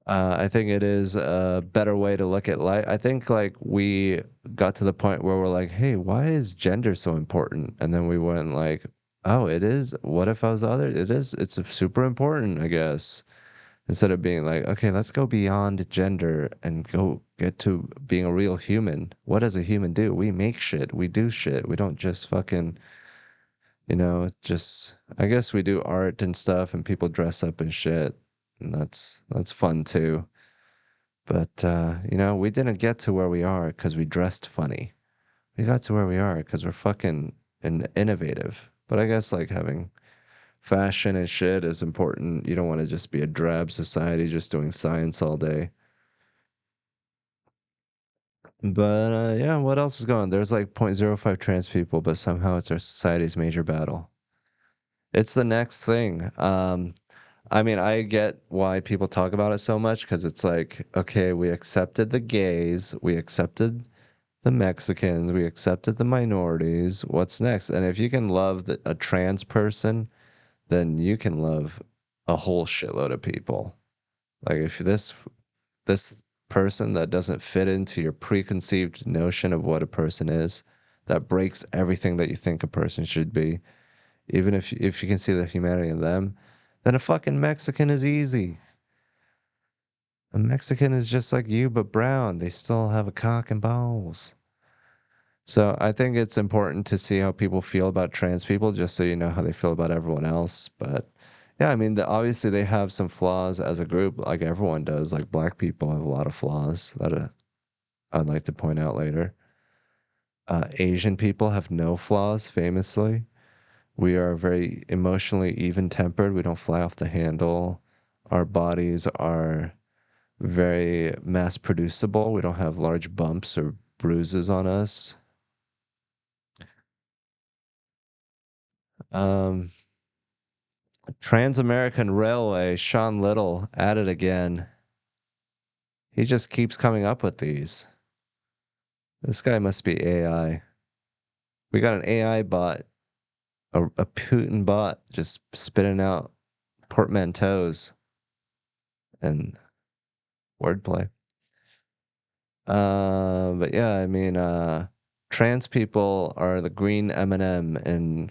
I think it is a better way to look at life. I think like we got to the point where we're like, hey, why is gender so important? And then we went like, oh, it is. What if I was the other? It is. It's super important, I guess. Instead of being like, okay, let's go beyond gender and go get to being a real human. What does a human do? We make shit. We do shit. We don't just fucking, just I guess we do art and stuff and people dress up and shit. And that's fun too. But we didn't get to where we are because we dressed funny. We got to where we are because we're fucking innovative. But I guess like having fashion and shit is important. You don't want to just be a drab society just doing science all day. But yeah, what else is going on? There's like 0.05 trans people, but somehow it's our society's major battle. It's the next thing. I mean, I get why people talk about it so much because it's like, okay, we accepted the gays, we accepted the Mexicans, we accepted the minorities. What's next? And if you can love a trans person, then you can love a whole shitload of people. Like if this person that doesn't fit into your preconceived notion of what a person is, that breaks everything that you think a person should be, even if you can see the humanity in them, then a fucking Mexican is easy. A Mexican is just like you, but brown. They still have a cock and balls. So I think it's important to see how people feel about trans people, just so you know how they feel about everyone else. But yeah, I mean, obviously they have some flaws as a group, like everyone does. Like black people have a lot of flaws that I'd like to point out later. Asian people have no flaws, famously. We are very emotionally even-tempered. We don't fly off the handle. Our bodies are very mass producible. We don't have large bumps or bruises on us. Um, Trans-American Railway, Sean Little at it again. He just keeps coming up with these. This guy must be AI. We got an AI bot, a Putin bot, just spitting out portmanteaus and wordplay. But yeah, I mean, trans people are the green M&M in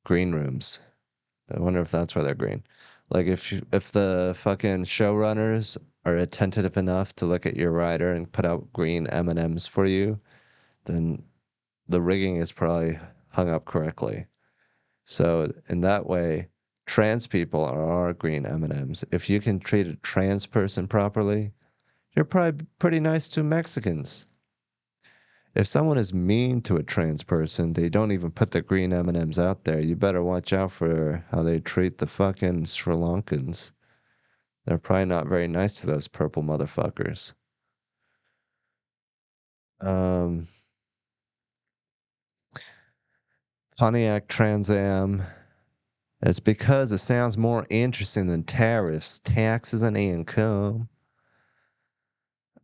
green rooms. I wonder if that's why they're green. Like if the fucking showrunners are attentive enough to look at your rider and put out green M&Ms for you, then the rigging is probably hung up correctly. So in that way, trans people are our green M&Ms. If you can treat a trans person properly, you're probably pretty nice to Mexicans. If someone is mean to a trans person, they don't even put the green M&Ms out there. You better watch out for how they treat the fucking Sri Lankans. They're probably not very nice to those purple motherfuckers. Um, Pontiac Trans Am. It's because it sounds more interesting than tariffs, taxes, and income.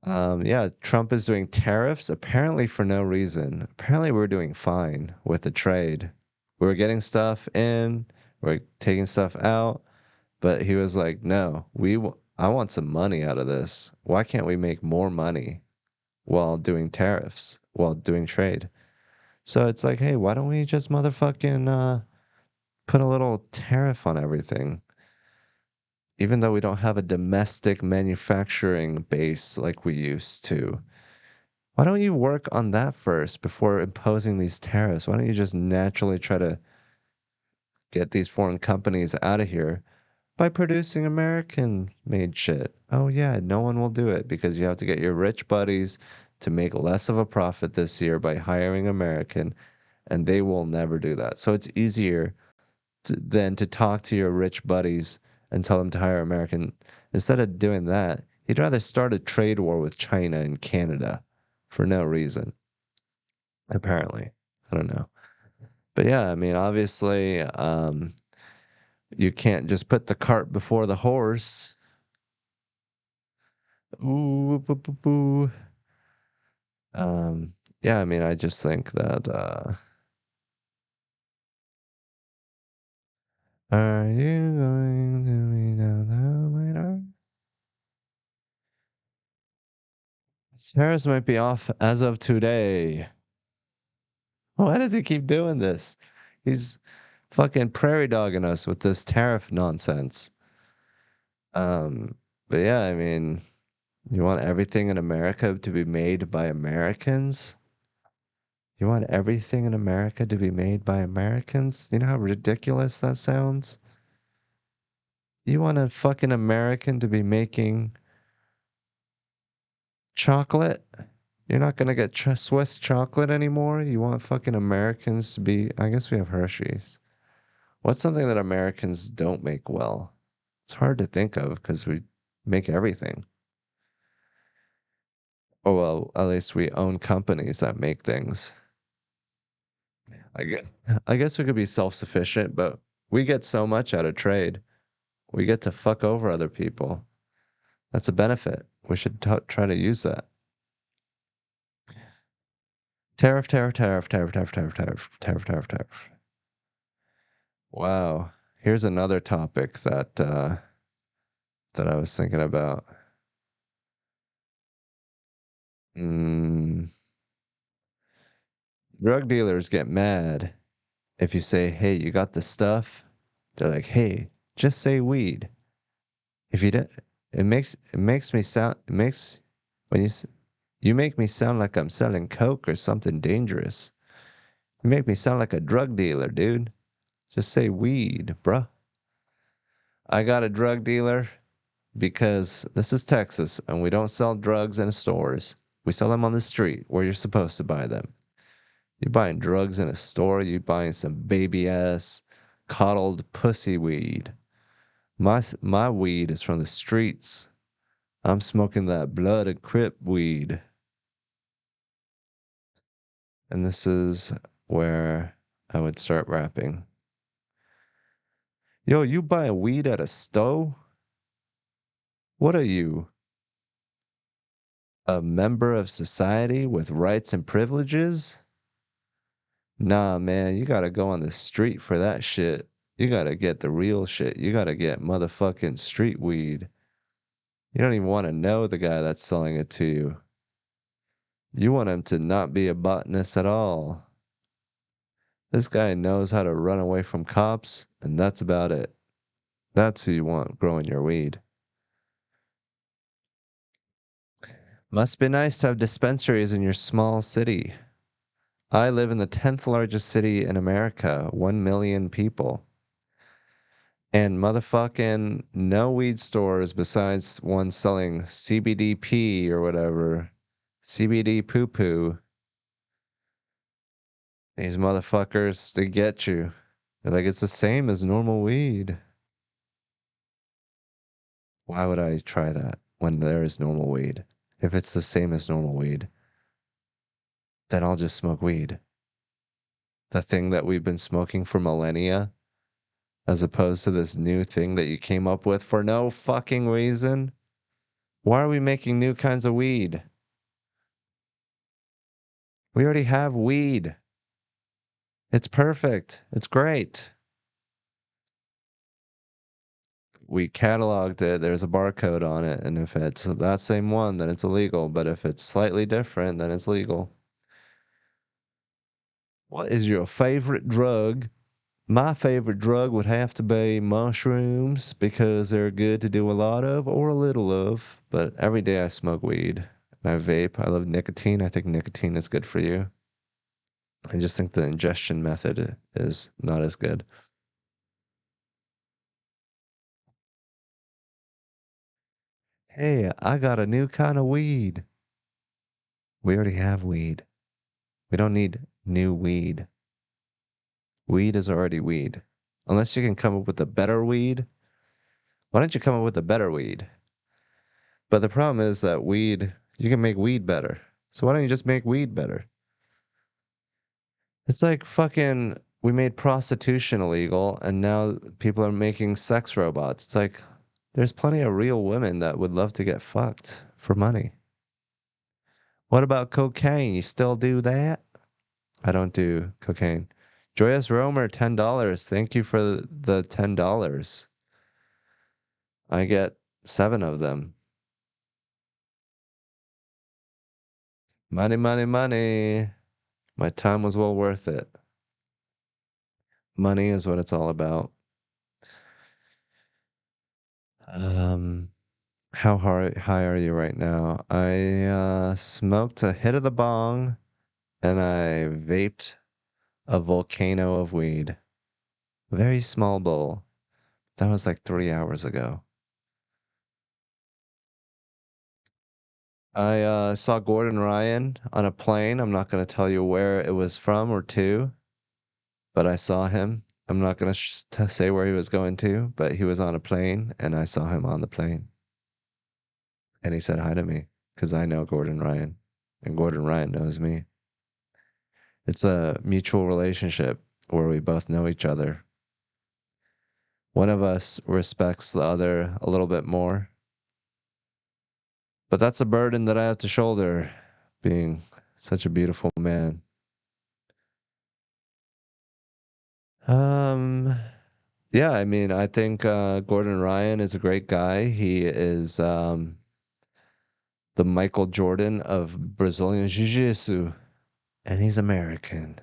Yeah, Trump is doing tariffs apparently for no reason. Apparently, we're doing fine with the trade. We're getting stuff in, we're taking stuff out, but he was like, "No, I want some money out of this. Why can't we make more money while doing tariffs, while doing trade?" So it's like, "Hey, why don't we just motherfucking put a little tariff on everything?" Even though we don't have a domestic manufacturing base like we used to. Why don't you work on that first before imposing these tariffs? Why don't you just naturally try to get these foreign companies out of here by producing American made shit? Oh, yeah, no one will do it because you have to get your rich buddies to make less of a profit this year by hiring American, and they will never do that. So it's easier than to talk to your rich buddies and tell them to hire American. Instead of doing that, he'd rather start a trade war with China and Canada for no reason, apparently. I don't know. But yeah, I mean, obviously, you can't just put the cart before the horse. Ooh, boo, boo, boo. Yeah, I mean, I just think that, are you going to be down there later? Harris might be off as of today. Why does he keep doing this? He's fucking prairie dogging us with this tariff nonsense. Um, but yeah, I mean, you want everything in America to be made by Americans? You want everything in America to be made by Americans? You know how ridiculous that sounds? You want a fucking American to be making chocolate? You're not gonna get Swiss chocolate anymore? You want fucking Americans to be, I guess we have Hershey's. What's something that Americans don't make well? It's hard to think of because we make everything. Oh, well, at least we own companies that make things. I guess, I guess we could be self-sufficient, but we get so much out of trade. We get to fuck over other people. That's a benefit. We should try to use that. Tariff, tariff, tariff, tariff, tariff, tariff, tariff, tariff, tariff, tariff. Wow. Here's another topic that I was thinking about. Mm, drug dealers get mad if you say, "Hey, you got the stuff?" They're like, "Hey, just say weed." If you don't, it makes me sound it makes when you make me sound like I'm selling coke or something dangerous. You make me sound like a drug dealer, dude. Just say weed, bruh. I got a drug dealer because this is Texas and we don't sell drugs in stores. We sell them on the street where you're supposed to buy them. You're buying drugs in a store, you buying some baby ass coddled pussy weed. My weed is from the streets. I'm smoking that blood and crip weed. And this is where I would start rapping. Yo, you buying weed at a store? What are you? A member of society with rights and privileges? Nah, man, you gotta go on the street for that shit. You gotta get the real shit. You gotta get motherfucking street weed. You don't even want to know the guy that's selling it to you. You want him to not be a botanist at all. This guy knows how to run away from cops, and that's about it. That's who you want growing your weed. Must be nice to have dispensaries in your small city. I live in the 10th largest city in America, 1 million people. And motherfucking no weed stores besides one selling CBDP or whatever. CBD poo poo. These motherfuckers, they get you. They're like, it's the same as normal weed. Why would I try that when there is normal weed? If it's the same as normal weed, then I'll just smoke weed. The thing that we've been smoking for millennia, as opposed to this new thing that you came up with for no fucking reason. Why are we making new kinds of weed? We already have weed. It's perfect. It's great. We cataloged it. There's a barcode on it. And if it's that same one, then it's illegal. But if it's slightly different, then it's legal. What is your favorite drug? My favorite drug would have to be mushrooms because they're good to do a lot of or a little of. But every day I smoke weed and I vape. I love nicotine. I think nicotine is good for you. I just think the ingestion method is not as good. Hey, I got a new kind of weed. We already have weed. We don't need new weed. Weed is already weed. Unless you can come up with a better weed. Why don't you come up with a better weed? But the problem is that weed, you can make weed better. So why don't you just make weed better? It's like fucking, we made prostitution illegal and now people are making sex robots. It's like, there's plenty of real women that would love to get fucked for money. What about cocaine? You still do that? I don't do cocaine. Joyous Romer, $10. Thank you for the $10. I get 7 of them. Money, money, money. My time was well worth it. Money is what it's all about. Um, how high are you right now? I smoked a hit of the bong and I vaped a volcano of weed. Very small bowl. That was like 3 hours ago. I saw Gordon Ryan on a plane. I'm not going to tell you where it was from or to, but I saw him. I'm not gonna say where he was going to, but he was on a plane, and I saw him on the plane, and he said hi to me because I know Gordon Ryan, and Gordon Ryan knows me. It's a mutual relationship where we both know each other. One of us respects the other a little bit more, but that's a burden that I have to shoulder, being such a beautiful man. Um, yeah, I mean, I think Gordon Ryan is a great guy. He is the Michael Jordan of Brazilian Jiu-Jitsu, and he's American.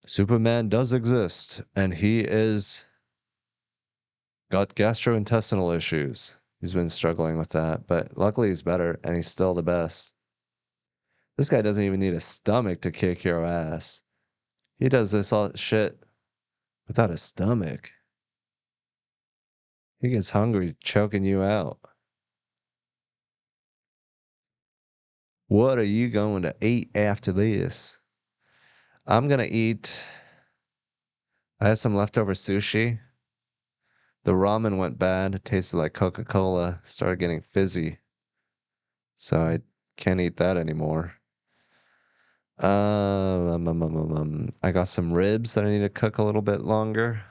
Superman does exist, and he is got gastrointestinal issues. He's been struggling with that, but luckily he's better, and he's still the best. This guy doesn't even need a stomach to kick your ass. He does this all shit without a stomach. He gets hungry, choking you out. What are you going to eat after this? I'm gonna eat. I had some leftover sushi. The ramen went bad. It tasted like Coca-Cola. Started getting fizzy. So I can't eat that anymore. I got some ribs that I need to cook a little bit longer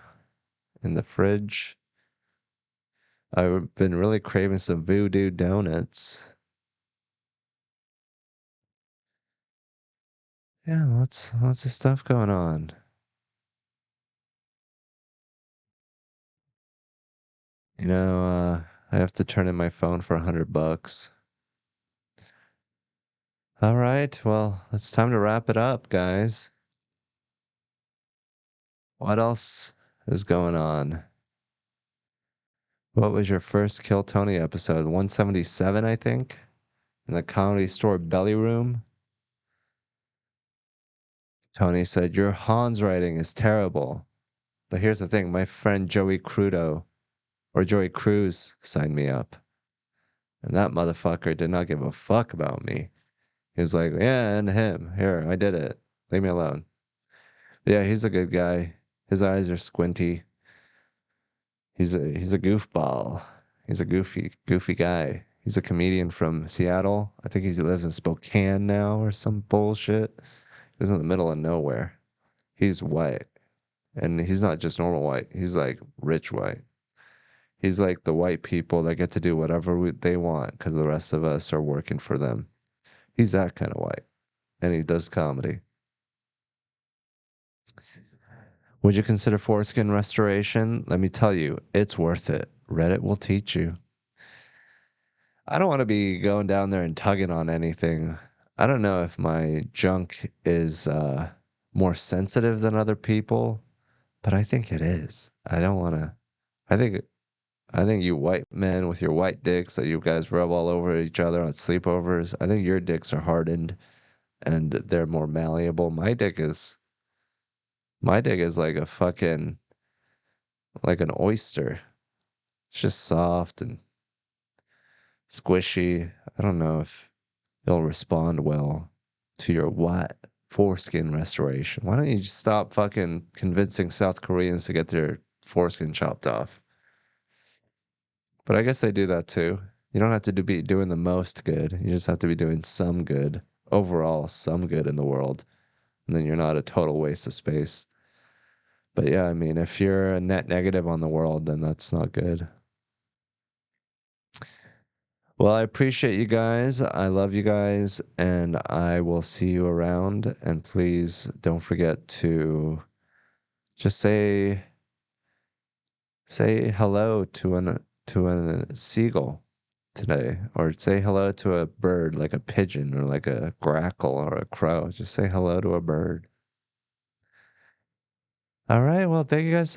in the fridge. I've been really craving some voodoo donuts. Yeah, lots of stuff going on. I have to turn in my phone for $100. All right, well, it's time to wrap it up, guys. What else is going on? What was your first Kill Tony episode? 177, I think, in the Comedy Store Belly Room. Tony said, "Your Hans writing is terrible." But here's the thing, my friend Joey Crudo, or Joey Cruz, signed me up. And that motherfucker did not give a fuck about me. He was like, yeah, and him. Here, I did it. Leave me alone. Yeah, he's a good guy. His eyes are squinty. He's a goofball. He's a goofy guy. He's a comedian from Seattle. I think he lives in Spokane now or some bullshit. He's in the middle of nowhere. He's white. And he's not just normal white. He's like rich white. He's like the white people that get to do whatever they want because the rest of us are working for them. He's that kind of white. And he does comedy. Would you consider foreskin restoration? Let me tell you, it's worth it. Reddit will teach you. I don't want to be going down there and tugging on anything. I don't know if my junk is more sensitive than other people, but I think it is. I don't want to. I think I think you white men with your white dicks that you guys rub all over each other on sleepovers, I think your dicks are hardened and they're more malleable. My dick is like a fucking like an oyster. It's just soft and squishy. I don't know if it'll respond well to your white foreskin restoration. Why don't you just stop fucking convincing South Koreans to get their foreskin chopped off? But I guess they do that too. You don't have to be doing the most good. You just have to be doing some good. Overall, some good in the world. And then you're not a total waste of space. But yeah, I mean, if you're a net negative on the world, then that's not good. Well, I appreciate you guys. I love you guys, and I will see you around. And please don't forget to just say hello to a seagull today, or say hello to a bird like a pigeon or like a grackle or a crow. Just say hello to a bird. All right. Well, thank you guys